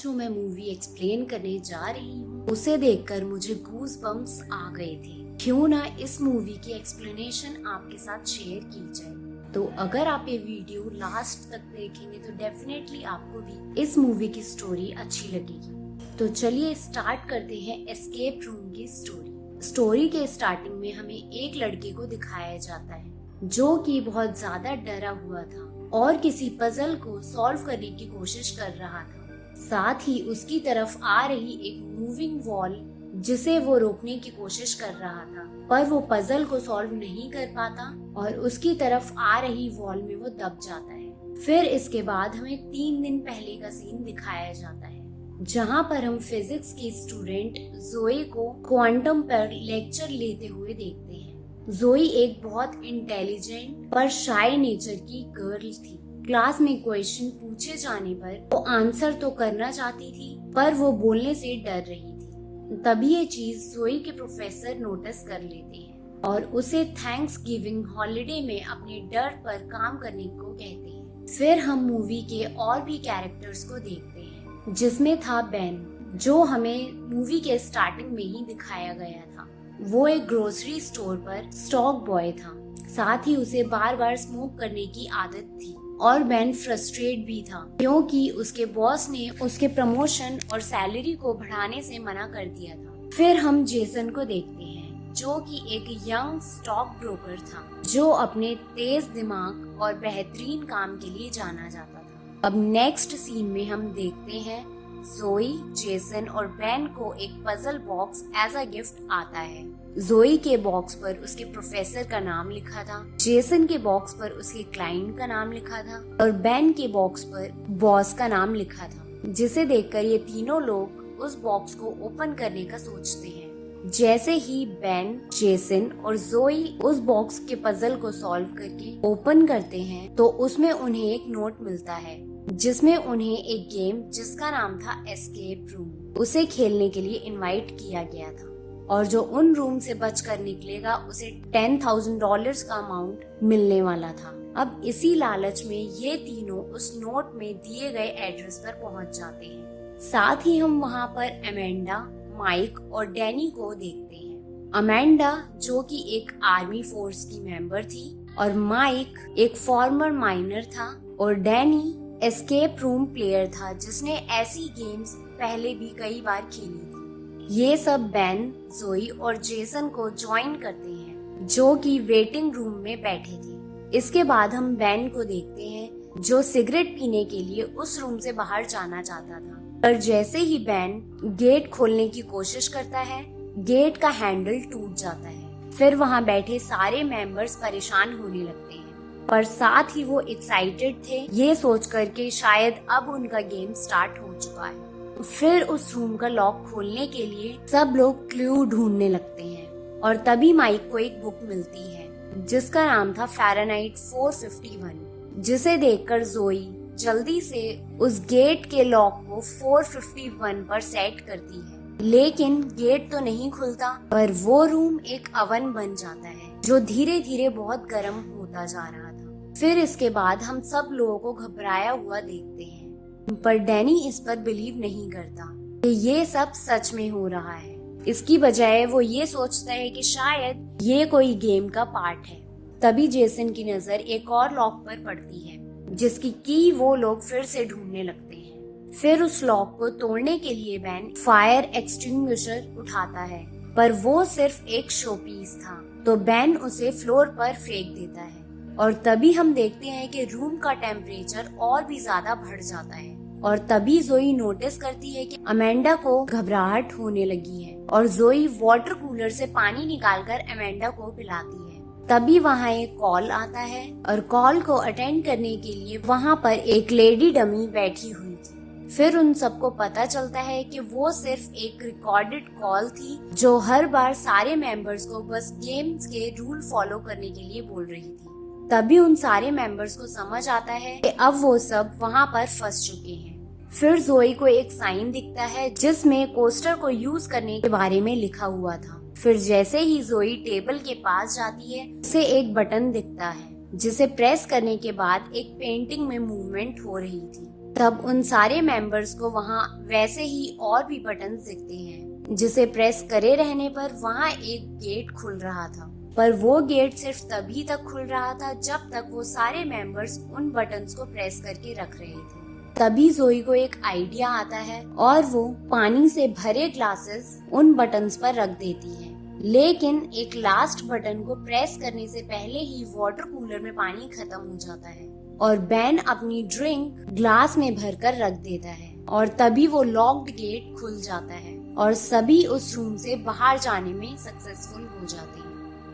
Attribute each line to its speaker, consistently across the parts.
Speaker 1: जो मैं movie explain करने जा रही हूँ उसे देखकर मुझे गूज बम्प्स आ गए थे। क्यों ना इस मूवी की एक्सप्लेनेशन आपके साथ शेयर की जाए। तो अगर आप ये वीडियो लास्ट तक देखेंगे तो डेफिनेटली आपको भी इस मूवी की स्टोरी अच्छी लगेगी। तो चलिए स्टार्ट करते हैं एस्केप रूम की स्टोरी। स्टोरी के स्टार्टिंग में हमें एक लड़के को दिखाया जाता है जो कि बहुत ज्यादा डरा हुआ था और किसी पजल को सॉल्व करने की कोशिश कर रहा था। साथ ही उसकी तरफ आ रही एक मूविंग वॉल जिसे वो रोकने की कोशिश कर रहा था, पर वो पजल को सॉल्व नहीं कर पाता और उसकी तरफ आ रही वॉल में वो दब जाता है। फिर इसके बाद हमें 3 दिन पहले का सीन दिखाया जाता है जहाँ पर हम फिजिक्स की स्टूडेंट जोई को क्वांटम पर लेक्चर लेते हुए देखते हैं। जोई एक बहुत इंटेलिजेंट पर शाय नेचर की गर्ल थी। क्लास में क्वेश्चन पूछे जाने पर वो आंसर तो करना चाहती थी पर वो बोलने से डर रही थी। तभी ये चीज जोई के प्रोफेसर नोटिस कर लेते हैं और उसे थैंक्स गिविंग हॉलिडे में अपने डर पर काम करने को कहते हैं। फिर हम मूवी के और भी कैरेक्टर्स को देखते हैं जिसमें था बेन, जो हमें मूवी के स्टार्टिंग में ही दिखाया गया था। वो एक ग्रोसरी स्टोर पर स्टॉक बॉय था। साथ ही उसे बार बार स्मोक करने की आदत थी और बेन फ्रस्ट्रेट भी था क्योंकि उसके बॉस ने उसके प्रमोशन और सैलरी को बढ़ाने से मना कर दिया था। फिर हम जेसन को देखते हैं जो कि एक यंग स्टॉक ब्रोकर था जो अपने तेज दिमाग और बेहतरीन काम के लिए जाना जाता था। अब नेक्स्ट सीन में हम देखते हैं जोई, जेसन और बेन को एक puzzle box as a gift आता है। जोई के बॉक्स पर उसके प्रोफेसर का नाम लिखा था, जेसन के बॉक्स पर उसके क्लाइंट का नाम लिखा था और बेन के बॉक्स पर बॉस का नाम लिखा था, जिसे देखकर ये तीनों लोग उस बॉक्स को ओपन करने का सोचते हैं। जैसे ही बेन, जेसन और जोई उस बॉक्स के पजल को सॉल्व करके ओपन करते हैं तो उसमें उन्हें एक नोट मिलता है जिसमें उन्हें एक गेम जिसका नाम था एस्केप रूम उसे खेलने के लिए इनवाइट किया गया था और जो उन रूम से बचकर निकलेगा उसे $10,000 का अमाउंट मिलने वाला था। अब इसी लालच में ये तीनों उस नोट में दिए गए एड्रेस पर पहुंच जाते हैं। साथ ही हम वहां पर अमेंडा, माइक और डैनी को देखते हैं। अमेंडा जो कि एक आर्मी फोर्स की मेंबर थी और माइक एक फॉर्मर माइनर था और डैनी एस्केप रूम प्लेयर था जिसने ऐसी गेम्स पहले भी कई बार खेली थी। ये सब बेन, जोई और जेसन को ज्वाइन करते हैं जो कि वेटिंग रूम में बैठे थे। इसके बाद हम बेन को देखते हैं जो सिगरेट पीने के लिए उस रूम से बाहर जाना चाहता था, पर जैसे ही बेन गेट खोलने की कोशिश करता है गेट का हैंडल टूट जाता है। फिर वहाँ बैठे सारे मेंबर्स परेशान होने लगते हैं पर साथ ही वो एक्साइटेड थे ये सोच कर के शायद अब उनका गेम स्टार्ट हो चुका है। फिर उस रूम का लॉक खोलने के लिए सब लोग क्लू ढूंढने लगते हैं और तभी माइक को एक बुक मिलती है जिसका नाम था फ़ारेनहाइट 451, जिसे देखकर जोई जल्दी से उस गेट के लॉक को 451 पर सेट करती है। लेकिन गेट तो नहीं खुलता पर वो रूम एक अवन बन जाता है जो धीरे धीरे बहुत गर्म होता जा रहा था। फिर इसके बाद हम सब लोगों को घबराया हुआ देखते हैं पर डैनी इस पर बिलीव नहीं करता कि ये सब सच में हो रहा है। इसकी बजाय वो ये सोचता है कि शायद ये कोई गेम का पार्ट है। तभी जेसन की नजर एक और लॉक पर पड़ती है जिसकी की वो लोग फिर से ढूंढने लगते हैं। फिर उस लॉक को तोड़ने के लिए बेन फायर एक्सटिंग्विशर उठाता है पर वो सिर्फ एक शो पीस था तो बेन उसे फ्लोर पर फेंक देता है और तभी हम देखते हैं कि रूम का टेम्परेचर और भी ज्यादा बढ़ जाता है और तभी जोई नोटिस करती है कि अमेंडा को घबराहट होने लगी है और जोई वाटर कूलर से पानी निकालकर अमेंडा को पिलाती है। तभी वहाँ एक कॉल आता है और कॉल को अटेंड करने के लिए वहाँ पर एक लेडी डमी बैठी हुई थी। फिर उन सबको पता चलता है कि वो सिर्फ एक रिकॉर्डेड कॉल थी जो हर बार सारे मेंबर्स को बस गेम्स के रूल फॉलो करने के लिए बोल रही थी। तभी उन सारे मेंबर्स को समझ आता है कि अब वो सब वहाँ पर फंस चुके हैं। फिर जोई को एक साइन दिखता है जिसमें कोस्टर को यूज करने के बारे में लिखा हुआ था। फिर जैसे ही जोई टेबल के पास जाती है उसे एक बटन दिखता है जिसे प्रेस करने के बाद एक पेंटिंग में मूवमेंट हो रही थी। तब उन सारे मेंबर्स को वहाँ वैसे ही और भी बटन्स दिखते हैं, जिसे प्रेस करे रहने पर वहाँ एक गेट खुल रहा था। पर वो गेट सिर्फ तभी तक खुल रहा था जब तक वो सारे मेंबर्स उन बटन्स को प्रेस करके रख रहे थे। तभी जोई को एक आइडिया आता है और वो पानी से भरे ग्लासेस उन बटन्स पर रख देती है। लेकिन एक लास्ट बटन को प्रेस करने से पहले ही वाटर कूलर में पानी खत्म हो जाता है और बेन अपनी ड्रिंक ग्लास में भरकर रख देता है और तभी वो लॉक्ड गेट खुल जाता है और सभी उस रूम से बाहर जाने में सक्सेसफुल हो जाते हैं।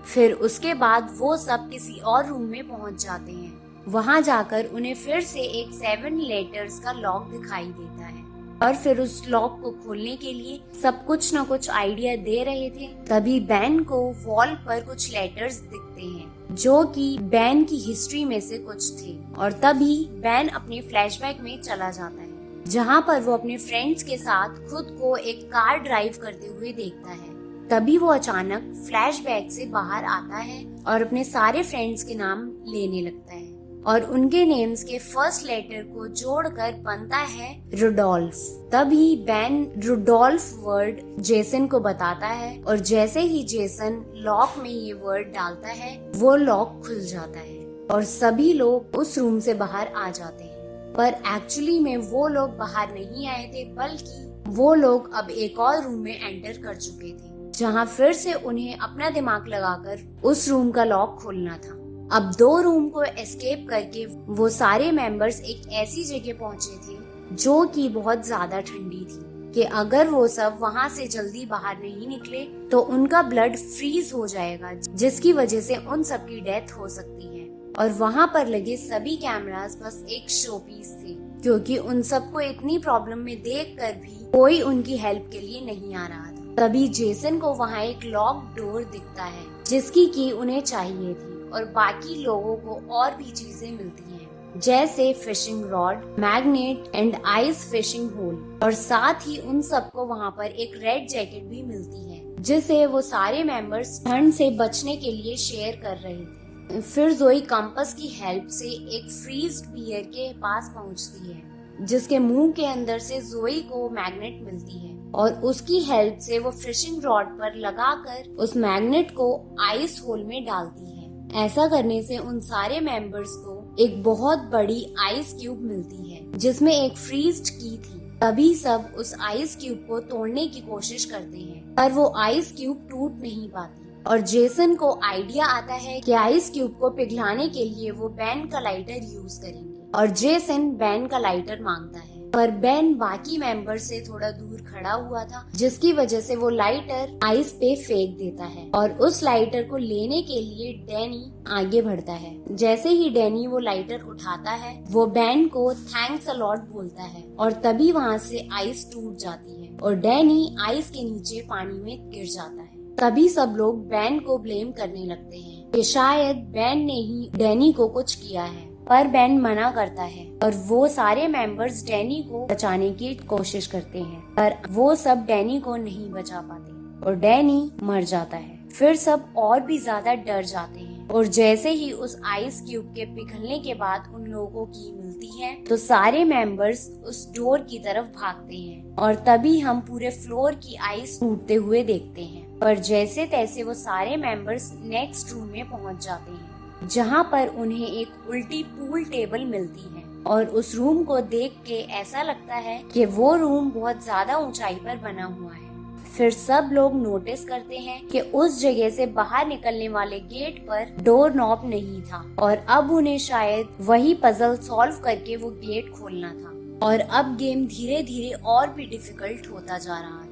Speaker 1: फिर उसके बाद वो सब किसी और रूम में पहुंच जाते हैं। वहां जाकर उन्हें फिर से एक 7 लेटर्स का लॉक दिखाई देता है और फिर उस लॉक को खोलने के लिए सब कुछ न कुछ आइडिया दे रहे थे। तभी बेन को वॉल पर कुछ लेटर्स दिखते हैं जो कि बेन की हिस्ट्री में से कुछ थे और तभी बेन अपने फ्लैशबैक में चला जाता है जहां पर वो अपने फ्रेंड्स के साथ खुद को एक कार ड्राइव करते हुए देखता है। तभी वो अचानक फ्लैशबैक से बाहर आता है और अपने सारे फ्रेंड्स के नाम लेने लगता है और उनके नेम्स के फर्स्ट लेटर को जोड़कर बनता है रुडोल्फ। तभी बेन रुडोल्फ वर्ड जेसन को बताता है और जैसे ही जेसन लॉक में ये वर्ड डालता है वो लॉक खुल जाता है और सभी लोग उस रूम से बाहर आ जाते हैं। पर एक्चुअली में वो लोग बाहर नहीं आए थे, बल्कि वो लोग अब एक और रूम में एंटर कर चुके थे जहाँ फिर से उन्हें अपना दिमाग लगाकर उस रूम का लॉक खोलना था। अब 2 रूम को एस्केप करके वो सारे मेंबर्स एक ऐसी जगह पहुंचे थे जो कि बहुत ज्यादा ठंडी थी कि अगर वो सब वहां से जल्दी बाहर नहीं निकले तो उनका ब्लड फ्रीज हो जाएगा, जिसकी वजह से उन सब की डेथ हो सकती है। और वहां पर लगे सभी कैमरास बस एक शो पीस थे, क्योंकि उन सबको इतनी प्रॉब्लम में देखकर भी कोई उनकी हेल्प के लिए नहीं आ रहा था। तभी जेसन को वहाँ एक लॉक डोर दिखता है जिसकी की उन्हें चाहिए थी और बाकी लोगों को और भी चीजें मिलती हैं, जैसे fishing rod, magnet and ice fishing hole. और साथ ही उन सबको वहाँ पर एक रेड जैकेट भी मिलती है जिसे वो सारे मेंबर्स ठंड से बचने के लिए शेयर कर रहे थे। फिर जोई कंपास की हेल्प से एक फ्रीज्ड बियर के पास पहुँचती है जिसके मुंह के अंदर से जोई को मैग्नेट मिलती है और उसकी हेल्प से वो फिशिंग रॉड पर लगाकर उस मैग्नेट को आइस होल में डालती है। ऐसा करने से उन सारे मेंबर्स को एक बहुत बड़ी आइस क्यूब मिलती है जिसमें एक फ्रीज्ड की थी। तभी सब उस आइस क्यूब को तोड़ने की कोशिश करते हैं पर वो आइस क्यूब टूट नहीं पाती और जेसन को आइडिया आता है कि आइस क्यूब को पिघलाने के लिए वो बेन का लाइटर यूज करेंगे और जेसन बेन का लाइटर मांगता है। पर बेन बाकी मेंबर से थोड़ा दूर खड़ा हुआ था जिसकी वजह से वो लाइटर आइस पे फेंक देता है और उस लाइटर को लेने के लिए डैनी आगे बढ़ता है। जैसे ही डैनी वो लाइटर उठाता है वो बेन को थैंक्स अ लॉट बोलता है और तभी वहाँ से आइस टूट जाती है और डैनी आइस के नीचे पानी में गिर जाता है। तभी सब लोग बेन को ब्लेम करने लगते हैं कि शायद बेन ने ही डैनी को कुछ किया है, पर बेन मना करता है और वो सारे मेंबर्स डैनी को बचाने की कोशिश करते हैं पर वो सब डैनी को नहीं बचा पाते और डैनी मर जाता है। फिर सब और भी ज्यादा डर जाते हैं और जैसे ही उस आइस क्यूब के पिघलने के बाद उन लोगों की मिलती है तो सारे मेंबर्स उस डोर की तरफ भागते हैं और तभी हम पूरे फ्लोर की आइस टूटते हुए देखते हैं। पर जैसे तैसे वो सारे मेंबर्स नेक्स्ट रूम में पहुंच जाते हैं जहां पर उन्हें एक उल्टी पूल टेबल मिलती है और उस रूम को देख के ऐसा लगता है कि वो रूम बहुत ज्यादा ऊंचाई पर बना हुआ है। फिर सब लोग नोटिस करते हैं कि उस जगह से बाहर निकलने वाले गेट पर डोर नॉब नहीं था और अब उन्हें शायद वही पजल सॉल्व करके वो गेट खोलना था और अब गेम धीरे धीरे और भी डिफिकल्ट होता जा रहा था।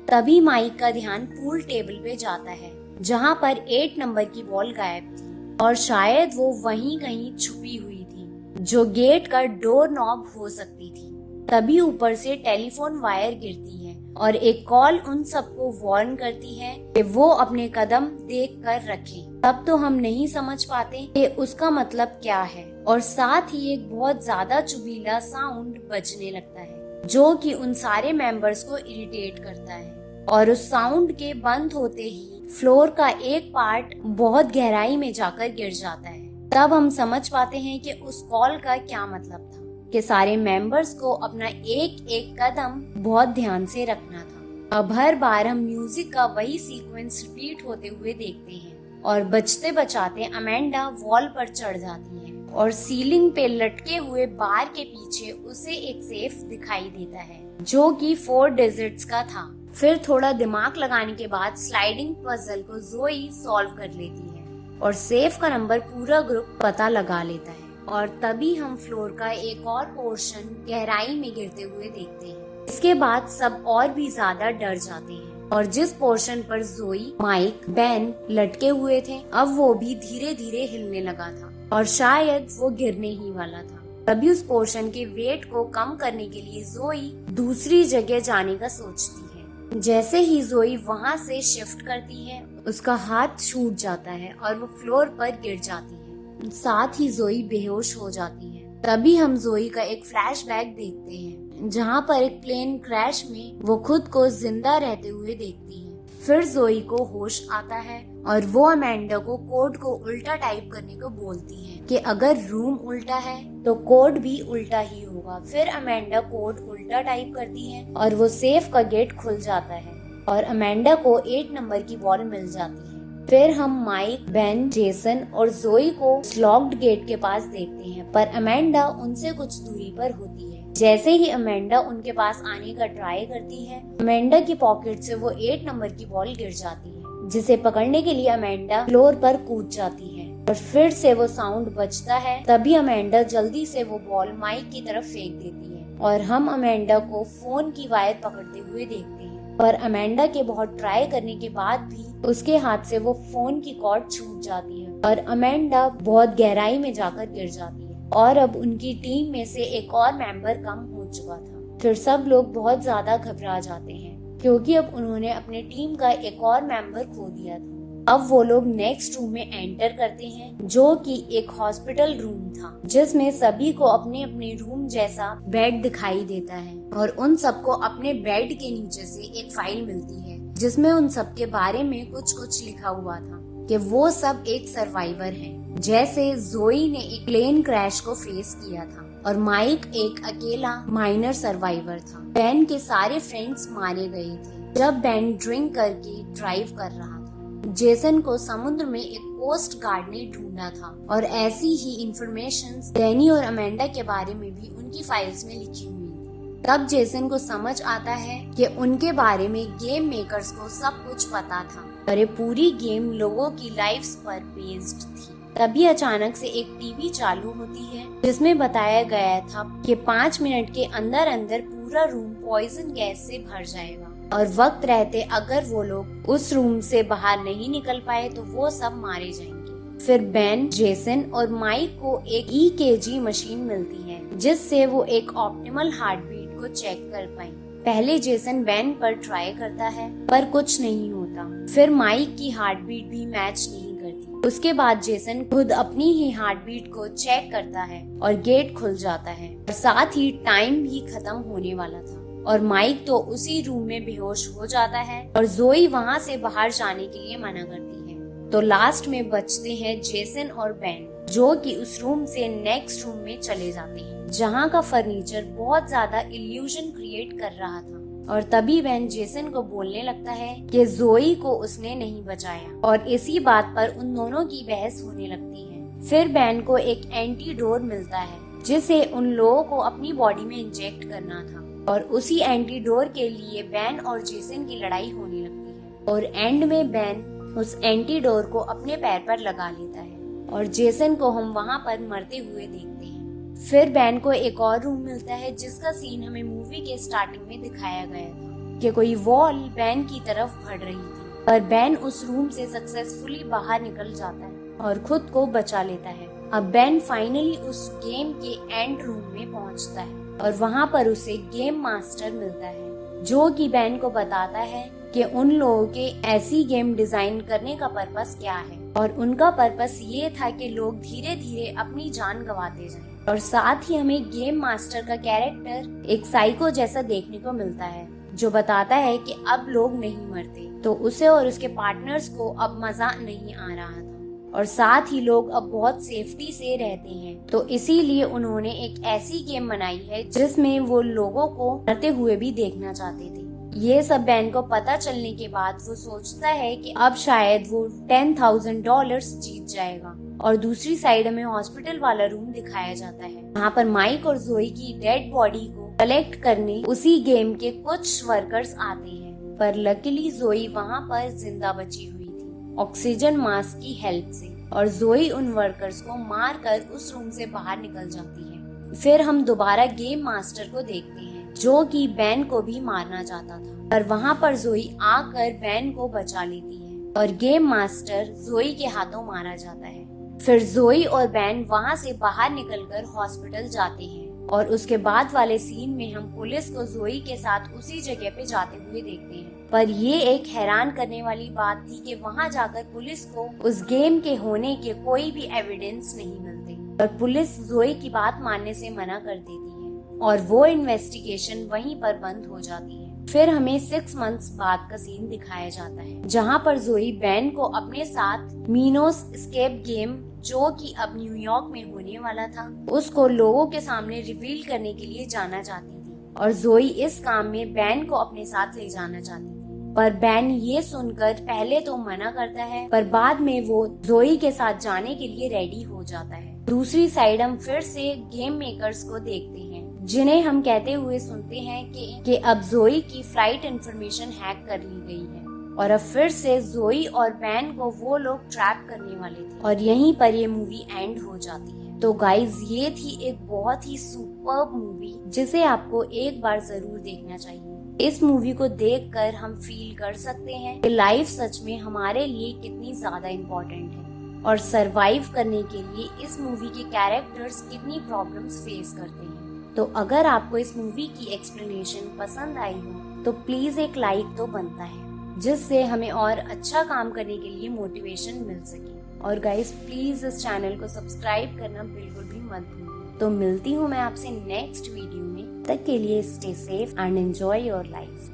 Speaker 1: तभी माइक का ध्यान पूल टेबल पे जाता है जहाँ पर 8 नंबर की बॉल गायब थी और शायद वो वहीं कहीं छुपी हुई थी जो गेट का डोर नॉब हो सकती थी। तभी ऊपर से टेलीफोन वायर गिरती है और एक कॉल उन सबको वार्न करती है कि वो अपने कदम देख कर रखें। तब तो हम नहीं समझ पाते कि उसका मतलब क्या है और साथ ही एक बहुत ज्यादा चुभीला साउंड बजने लगता है जो कि उन सारे मेंबर्स को इरिटेट करता है और उस साउंड के बंद होते ही फ्लोर का एक पार्ट बहुत गहराई में जाकर गिर जाता है। तब हम समझ पाते हैं कि उस कॉल का क्या मतलब था कि सारे मेंबर्स को अपना एक एक कदम बहुत ध्यान से रखना था। अब हर बार हम म्यूजिक का वही सीक्वेंस रिपीट होते हुए देखते हैं और बचते बचाते अमेंडा वॉल पर चढ़ जाती है और सीलिंग पे लटके हुए बार के पीछे उसे एक सेफ दिखाई देता है जो कि 4 डिजिट्स का था। फिर थोड़ा दिमाग लगाने के बाद स्लाइडिंग पजल को जोई सॉल्व कर लेती है और सेफ का नंबर पूरा ग्रुप पता लगा लेता है और तभी हम फ्लोर का एक और पोर्शन गहराई में गिरते हुए देखते हैं। इसके बाद सब और भी ज्यादा डर जाते हैं और जिस पोर्शन पर जोई, माइक, बेन लटके हुए थे अब वो भी धीरे धीरे हिलने लगा था और शायद वो गिरने ही वाला था। तभी उस पोर्शन के वेट को कम करने के लिए जोई दूसरी जगह जाने का सोचती है। जैसे ही जोई वहाँ से शिफ्ट करती है उसका हाथ छूट जाता है और वो फ्लोर पर गिर जाती है। साथ ही जोई बेहोश हो जाती है। तभी हम जोई का एक फ्लैशबैक देखते हैं जहाँ पर एक प्लेन क्रैश में वो खुद को जिंदा रहते हुए देखती है। फिर जोई को होश आता है और वो अमेंडा को कोड को उल्टा टाइप करने को बोलती है कि अगर रूम उल्टा है तो कोड भी उल्टा ही होगा। फिर अमेंडा कोड उल्टा टाइप करती है और वो सेफ का गेट खुल जाता है और अमेंडा को 8 नंबर की बॉल मिल जाती है। फिर हम माइक, बेन, जेसन और जोई को लॉक्ड गेट के पास देखते हैं पर अमेंडा उनसे कुछ दूरी पर होती है। जैसे ही अमेंडा उनके पास आने का ट्राई करती है अमेंडा की पॉकेट से वो 8 नंबर की बॉल गिर जाती है जिसे पकड़ने के लिए अमेंडा फ्लोर पर कूद जाती है और फिर से वो साउंड बजता है। तभी अमेंडा जल्दी से वो बॉल माइक की तरफ फेंक देती है और हम अमेंडा को फोन की वायर पकड़ते हुए देखते हैं पर अमेंडा के बहुत ट्राई करने के बाद भी उसके हाथ से वो फोन की कॉर्ड छूट जाती है और अमेंडा बहुत गहराई में जाकर गिर जाती है और अब उनकी टीम में से एक और मेंबर कम हो चुका था। फिर सब लोग बहुत ज्यादा घबरा जाते हैं क्योंकि अब उन्होंने अपने टीम का एक और मेंबर खो दिया था। अब वो लोग नेक्स्ट रूम में एंटर करते हैं जो कि एक हॉस्पिटल रूम था जिसमें सभी को अपने अपने रूम जैसा बेड दिखाई देता है और उन सबको अपने बेड के नीचे से एक फाइल मिलती है जिसमें उन सब के बारे में कुछ लिखा हुआ था कि वो सब एक सर्वाइवर हैं। जैसे जोई ने एक प्लेन क्रैश को फेस किया था और माइक एक अकेला माइनर सर्वाइवर था। बेन के सारे फ्रेंड्स मारे गए थे जब बेन ड्रिंक करके ड्राइव कर रहा था। जेसन को समुद्र में एक कोस्ट गार्ड ने ढूंढा था और ऐसी ही इंफॉर्मेशंस डैनी और अमेंडा के बारे में भी उनकी फाइल्स में लिखी हुई थी। तब जेसन को समझ आता है कि उनके बारे में गेम मेकर्स को सब कुछ पता था और ये पूरी गेम लोगों की लाइफ्स पर बेस्ड थी। तभी अचानक से एक टीवी चालू होती है जिसमें बताया गया था कि 5 मिनट के अंदर अंदर पूरा रूम पॉइजन गैस से भर जाएगा और वक्त रहते अगर वो लोग उस रूम से बाहर नहीं निकल पाए तो वो सब मारे जाएंगे। फिर बेन, जेसन और माइक को एक EKG मशीन मिलती है जिससे वो एक ऑप्टिमल हार्ट बीट को चेक कर पाए। पहले जेसन बेन पर ट्राई करता है पर कुछ नहीं होता। फिर माइक की हार्ट बीट भी मैच नहीं करती। उसके बाद जेसन खुद अपनी ही हार्ट बीट को चेक करता है और गेट खुल जाता है और साथ ही टाइम भी खत्म होने वाला था और माइक तो उसी रूम में बेहोश हो जाता है और जोई वहाँ से बाहर जाने के लिए मना करती है। तो लास्ट में बचते हैं जेसन और बेन जो कि उस रूम से नेक्स्ट रूम में चले जाते हैं जहाँ का फर्नीचर बहुत ज्यादा इल्यूजन क्रिएट कर रहा था। और तभी बेन जेसन को बोलने लगता है कि जोई को उसने नहीं बचाया और इसी बात पर उन दोनों की बहस होने लगती है। फिर बेन को एक एंटीडोट मिलता है जिसे उन लोगों को अपनी बॉडी में इंजेक्ट करना था और उसी एंटीडोट के लिए बेन और जेसन की लड़ाई होने लगती है और एंड में बेन उस एंटीडोट को अपने पैर पर लगा लेता है और जेसन को हम वहाँ पर मरते हुए देखते हैं। फिर बेन को एक और रूम मिलता है जिसका सीन हमें मूवी के स्टार्टिंग में दिखाया गया था कि कोई वॉल बेन की तरफ बढ़ रही थी पर बेन उस रूम से सक्सेसफुली बाहर निकल जाता है और खुद को बचा लेता है। अब बेन फाइनली उस गेम के एंड रूम में पहुंचता है और वहाँ पर उसे गेम मास्टर मिलता है जो कि बेन को बताता है कि उन लोगों के ऐसी गेम डिजाइन करने का पर्पस क्या है और उनका पर्पस ये था कि लोग धीरे धीरे अपनी जान गंवाते जाएं। और साथ ही हमें गेम मास्टर का कैरेक्टर एक साइको जैसा देखने को मिलता है जो बताता है कि अब लोग नहीं मरते। तो उसे और उसके पार्टनर्स को अब मजा नहीं आ रहा था और साथ ही लोग अब बहुत सेफ्टी से रहते हैं। तो इसीलिए उन्होंने एक ऐसी गेम बनाई है जिसमें वो लोगों को मरते हुए भी देखना चाहते थे। ये सब बैन को पता चलने के बाद वो सोचता है कि अब शायद वो $10,000 जीत जाएगा। और दूसरी साइड में हॉस्पिटल वाला रूम दिखाया जाता है, वहाँ पर माइक और जोई की डेड बॉडी को कलेक्ट करने उसी गेम के कुछ वर्कर्स आते हैं। पर लकीली जोई वहाँ पर जिंदा बची हुई थी ऑक्सीजन मास्क की हेल्प से, और जोई उन वर्कर्स को मारकर उस रूम से बाहर निकल जाती है। फिर हम दोबारा गेम मास्टर को देखते हैं जो कि बैन को भी मारना चाहता था, पर वहाँ पर जोई आकर बैन को बचा लेती है और गेम मास्टर जोई के हाथों मारा जाता है। फिर जोई और बैन वहाँ से बाहर निकलकर हॉस्पिटल जाते हैं और उसके बाद वाले सीन में हम पुलिस को जोई के साथ उसी जगह पे जाते हुए देखते हैं। पर ये एक हैरान करने वाली बात थी कि वहाँ जाकर पुलिस को उस गेम के होने के कोई भी एविडेंस नहीं मिलते, पर पुलिस जोई की बात मानने से मना कर देती है और वो इन्वेस्टिगेशन वहीं पर बंद हो जाती है। फिर हमें 6 मंथ्स बाद का सीन दिखाया जाता है जहाँ पर जोई बैन को अपने साथ मीनोस एस्केप गेम जो कि अब न्यूयॉर्क में होने वाला था उसको लोगों के सामने रिवील करने के लिए जाना चाहती थी, और जोई इस काम में बैन को अपने साथ ले जाना चाहती थी। पर बैन ये सुनकर पहले तो मना करता है, पर बाद में वो जोई के साथ जाने के लिए रेडी हो जाता है। दूसरी साइड हम फिर से गेम मेकर्स को देखते हैं जिन्हें हम कहते हुए सुनते हैं कि अब जोई की फ्लाइट इंफॉर्मेशन हैक कर ली गई है और अब फिर से जोई और बैन को वो लोग ट्रैप करने वाले थे, और यहीं पर ये मूवी एंड हो जाती है। तो गाइज ये थी एक बहुत ही सुपर्ब मूवी जिसे आपको एक बार जरूर देखना चाहिए। इस मूवी को देखकर हम फील कर सकते हैं कि लाइफ सच में हमारे लिए कितनी ज्यादा इम्पोर्टेंट है और सरवाइव करने के लिए इस मूवी के कैरेक्टर्स कितनी प्रॉब्लम्स फेस करते हैं। तो अगर आपको इस मूवी की एक्सप्लेनेशन पसंद आई हो तो प्लीज एक लाइक तो बनता है जिससे हमें और अच्छा काम करने के लिए मोटिवेशन मिल सके। और गाइस प्लीज इस चैनल को सब्सक्राइब करना बिल्कुल भी मत भूलिए। तो मिलती हूँ मैं आपसे नेक्स्ट वीडियो में, तब तक के लिए stay safe and enjoy your life.